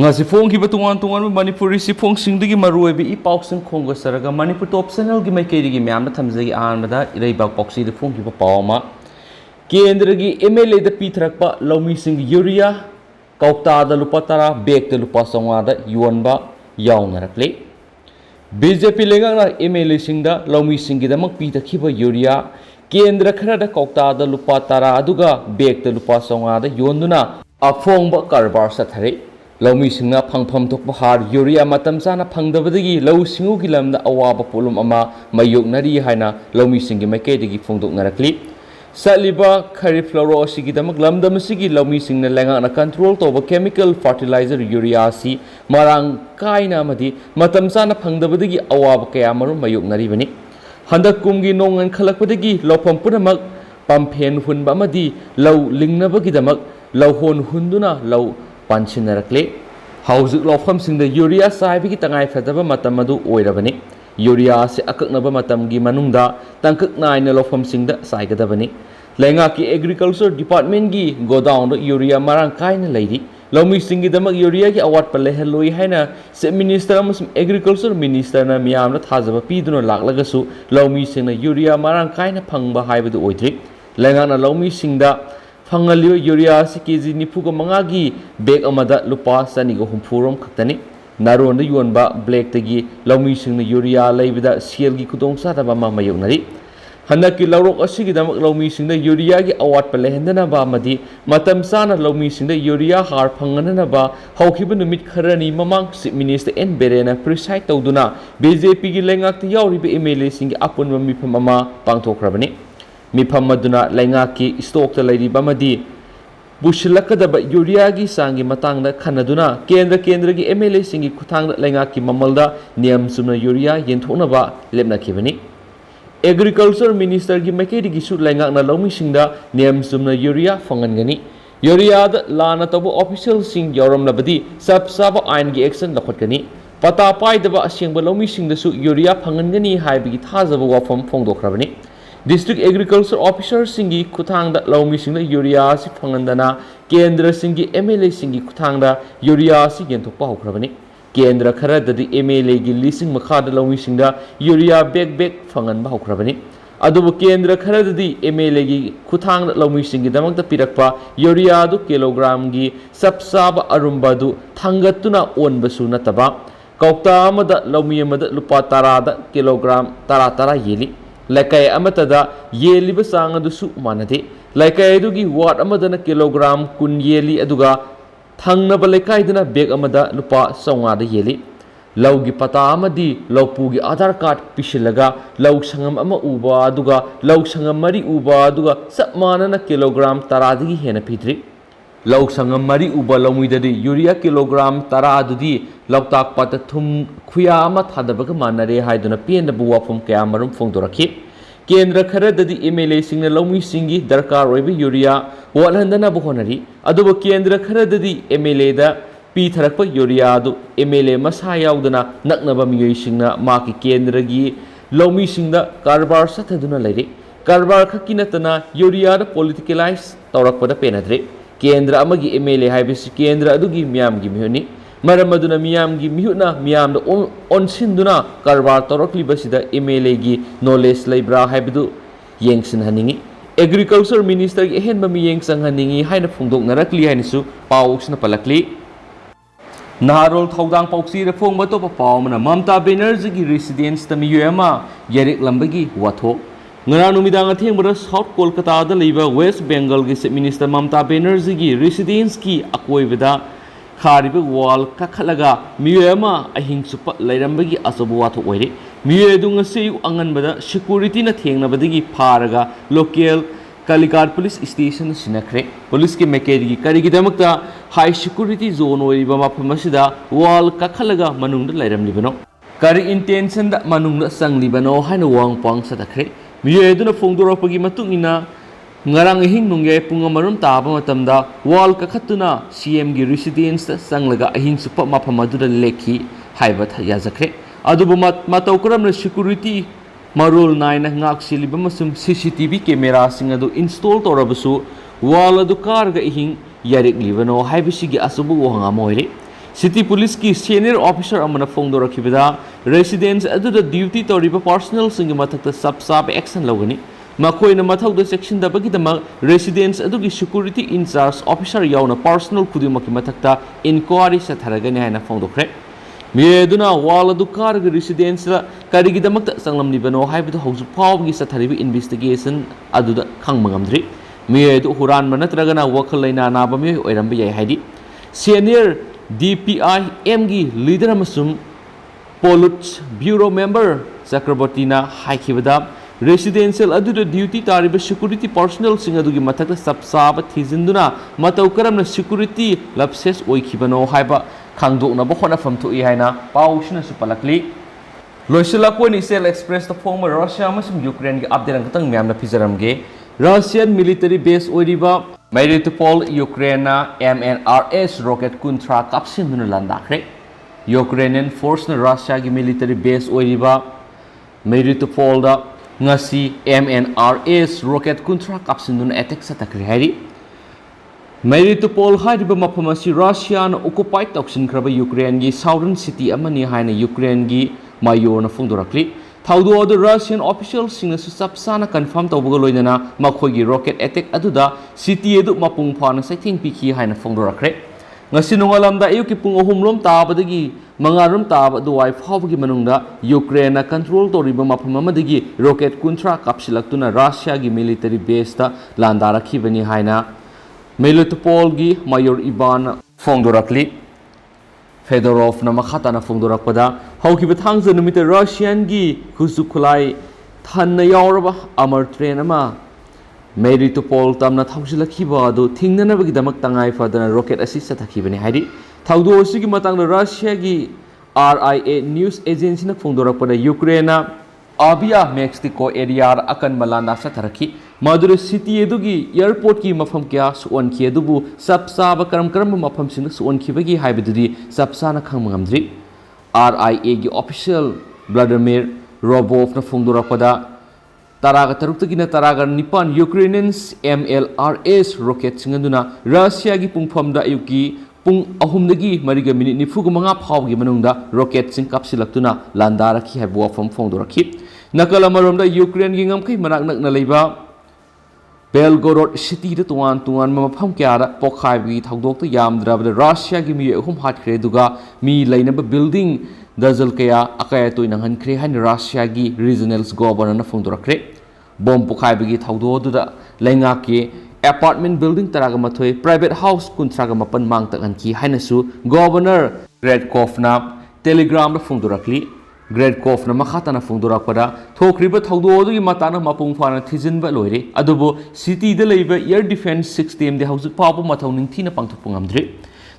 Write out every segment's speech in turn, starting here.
ngasi phong ki batungan tungan manipuri si phong singdigi maroi bi ipausing khongga saraga manipur top channel gi mai keri gi myam na thamjagi anbada iraiba poksi de phong ki ba pawma kendra gi MLA da Pitharakpa Loumisingi Urea Kouta da Lupa tara bag da Lupa songa da Yonba Yaonarakle BJP lengang na MLA singda Loumisingi da mak pitakhiba Urea kendra khara da Kouta da Lupa tara aduga bag da Lupa songa da yonduna afongba karbar sathare Loumisingna phangpham thokpa har Urea matam chana phangdabadagi lau singu gi lamda awaba pulum ama mayoknari haina Loumisingi maikaidagi phongdoknarakli saliba kharif floro asigi damak lamdam asigi Loumisingna lengana control toba chemical fertilizer Urea si marang kaina amadi matam chana phangdabadagi awaba kaya marum mayoknari bani handak kumgi nongan khalakpadagi lopam punamak pamphen hunba amadi lau lingnabagi damak lau hon hunduna lau Panchinarakle Hauzik Lofam sing the Urea Saibiki Tangai Fataba Matamadu Oirabani Urea se Akaknaba Matamgi Manunda Tankak Nine Lofam sing the Saigadabani Lengaki Agriculture Department gi go down the Urea Marang Kaina lady Loumisingi Damak Urea gi award Paleheloi Hana se Minister Agriculture Minister na Miam Hazaba Piduno Laklagasu Loumising the Urea Marang Kaina Pangba Haibu Oitri Lengana Loumising da Fangalio Urea si kg nipuga mangagi bag amada lupa sanigo humpurom khaktani naron da Yonba black tagi Loumising na Urea leibida seal gi kudong sa da ma mayoknari hanaki lawrok asigi damak Loumising na Urea gi award palehendana ba madi matam sana Loumising na Urea har phangana ba hawkhiba numit kharani mamang si minister en berena preside tawduna BJP gi lengak ti yawri be MLA sing apun mi phamama pangthokrabani Mifam maduna laingaki stock ta lairi bamadi bushilakadaba Urea gi sangi matangda khanaduna kendra gi MLA singi kuthangda laingaki mamalda niyam sumna Urea yenthonaba lepnakhibani Agriculture Minister gi maikedi gi su laingakna Loumisingda niyam sumna Urea fangangani Urea da lana tabu official sing yaramnabadi sabsaba ain gi action lakhotgani pata paidaba asengba Loumisingda su Urea phangangani haibigi thajaba wafam phongdokhrabani District Agriculture Officer singi kuthangda Loumisingda Urea si phangandana kendra singi MLA singi kuthangda Urea si genthokpa hokrabani kendra khara dadi MLA gi lising makhada Loumisingda Urea bag phanganba hokrabani adubu kendra khara dadi MLA gi kuthangda Loumisingi damakta pirakpa Urea du kilogram gi sapsaba arumba du thangatuna onbasu nataba Kouta amada Loumi amada lupa tarada kilogram tara yeli Laikai amatada yeli sang adusu manade laikai adugi watt amadana kilogram kun yeli aduga thangnaba laikai dana bag amada lupa songa da yeli laugi pata amadi laupugi Aadhaar card pishilaga lau sangam ama uba aduga lau sangam mari uba aduga sap manana kilogram taradigi hena pitri lau sangam mari uba Loumidadi Urea kilogram tara adudi lautak pata thum khuya ama thadabaga manare haiduna penabu wafam kaya marum phongdorakhi kendra khara dadi MLA singna Loumisingi darkar oiba Urea walhandana bohonari aduba kendra khara dadi MLA da Pitharakpa Urea du MLA masa yaudana naknaba miyoi singna maki kendra gi Loumisingda karbar sathaduna lairi karbar khakinatana Urea da politicalize tawrakpada penadre kendra amagi MLA haibisi kendra adugi miyam gi mihuni Maramaduna miyam gi mihuna miyam da onsinduna karbar tawraklibasida MLA gi knowledge leibra haibidu yengsin haningi Agriculture Minister gi henba mi yengsang haningi haina phongdoknarakli hainisu pawsna palakli Naharol thaudang pauksi re phongba to pawmana Mamta Banerjee gi residence ta miyama yarik lambagi watho ngara numidang athengbara South Kolkata da leiba West Bengal gi Minister Mamta Banerjee gi residence ki akoibada Khariba wall kakhalaga miyama ahing supa lairambagi asabu watho oire miyedunga seyu anganbada security na thengnabadagi pharaga local Kalikar Police Station sinakre police ki mekedi karigi damakta high security zone oiba mafamasida wall kakhalaga manungda lairamlibano kari intention da manungda sanglibano haina wangpang satakre miyeduna phongdoropagi matungina ngarang hing nungye punga marum taba matamda wall kakhatuna CM gi residence sanglaga ahing supa maphamadura lekhi haiba yajakre adubu matawkram na security marul naina ngak siliba masum CCTV camera sing adu install torabasu wall adu karga ihing yarik libano haibisigi asubu wanga moire City Police ki senior officer amana phongdorakibada residents aduda duty toriba personnel singi mathakta sab action lawgani makoina mathauda section dabagi dama residents adugi security in charge officer yauna personnel khudimaki mathakta inquiry satharagani haina phongdokre Mieduna wala du karga residents la karigi damakta sanglam nibano haibadu hausu pawgi satharibi investigation aduda khangmangamdri Miedu huran manatragana wakalaina nabami oirambi yai haidi Senior DPI MG leader amasum Pollute Bureau member Chakrabortina haikibada residential aduda duty tariba security personnel singadugi mathakta sabsaba thizinduna matau karamna security lapses oikibano haiba khangdokna bokhona famthu I haina pausina supalakli loisila koni sel express the former Russia amasum Ukraine gi update ang katang myamna phijaramge Russian military base oiriba Mariupol Ukraine MNRS rocket kuntra kapsin duna landakre Ukrainian force na Russia gi military base oiriba Mariupol da ngasi MNRS rocket kuntra kapsin duna attack sa takri hari Mariupol hariba mafam asi Russia na occupy toksin kraba Ukraine gi southern city amani haina Ukraine gi mayor na phongdorakli Thaudu the Russian officials sing sapsana confirm tawbaga loinana makhoigi rocket attack aduda city edu mapung phana saithing piki haina phongdorakre ngasi nongalamda ayuki pung ohumlom tabadagi mangarum tab duwai phawbagi manungda Ukraine na control toriba mafam amadagi rocket kuntra kapsilaktuna Russia gi military base ta landarakhibani haina Mariupol gi mayor Ivan phongdorakli Fedorov na makata na phongdorakpada haukiba thangza numita Russian gi husukulai thanna yauraba amar train ama Mariupol tamna thausilakhiba adu thingnanabagi damak tangai fadana rocket asi sathakibani haidi thaudo asigi matangna Russia gi RIA news agency na phongdorakpada Ukraine Abia Mexico area akan malanda satharakhi Madura city edugi airport ki mafam kya suon ki edubu sapsaba karam mafam sing suon ki bagi haibidudi sapsana khangmangamdri RIA gi official Vladimir Robov na phongdorakpada taraga tarukta na taraga nipan Ukrainians MLRS rocket singanduna Russia gi pungfamda ayuki pung ahumdagi mariga minute nifuga mga phawgi manungda rocket sing kapsilaktuna landarakhi haibu afam phongdorakhi Nakalamaromda Ukraine gi ngamkai manaknak na leiba Belgorod city da tuan mafam kyara pokhaibi thawdokta yamdrabda Russia gi mi ahum hatkre duga mi lainaba building dazal kaya akaya toinang hankre han Russia gi regional governor na phongdorakre bom pokhaibi gi thawdoduda laingaki apartment building taraga mathoi private house kuntraga mapan mangtak anki hainasu governor Gredkov na telegram da phongdorakli Gredkov na makata na phongdorakpada thokriba thawdo gi matana mapung phana thijinba loire adubo city da leiba air defense system de hausu papu mathau ningthina pangthokpungamdri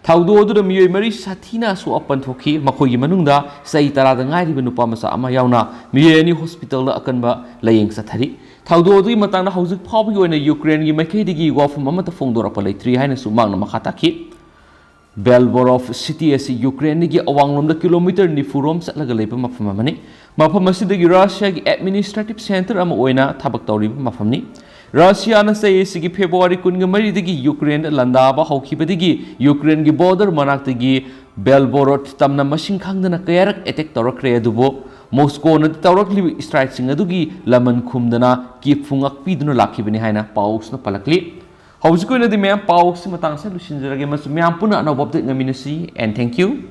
thawdo da miyoi mari sathina su apan thokhi makhogi manungda sai tara da ngai riba nupa masa ama yauna miyeni hospital da akanba layeng sathari thawdo gi matana hausu papu gi oina Ukraine gi makhei digi wafum amata phongdorapa leitri haina su mangna makhata ki Belgorod city asi Ukraine gi awanglomda kilometer nifurom satlaga leiba mafam amani mafam asidagi Russia gi administrative center ama oina thabak tawriba mafamni Russia na say sigi February kunga mari digi Ukraine landaba haukibadigi Ukraine gi border manaktagi Belgorod tamna masing khangdana kayarak attack tawrakre adubo Moscow na tawrakli strike sing adugi laman khumdana ki fungak piduna lakhibani haina paus na palakli How's going to the man Paul Simatang Solutions again? Must be Ampuna and Bob the Naminasi and thank you.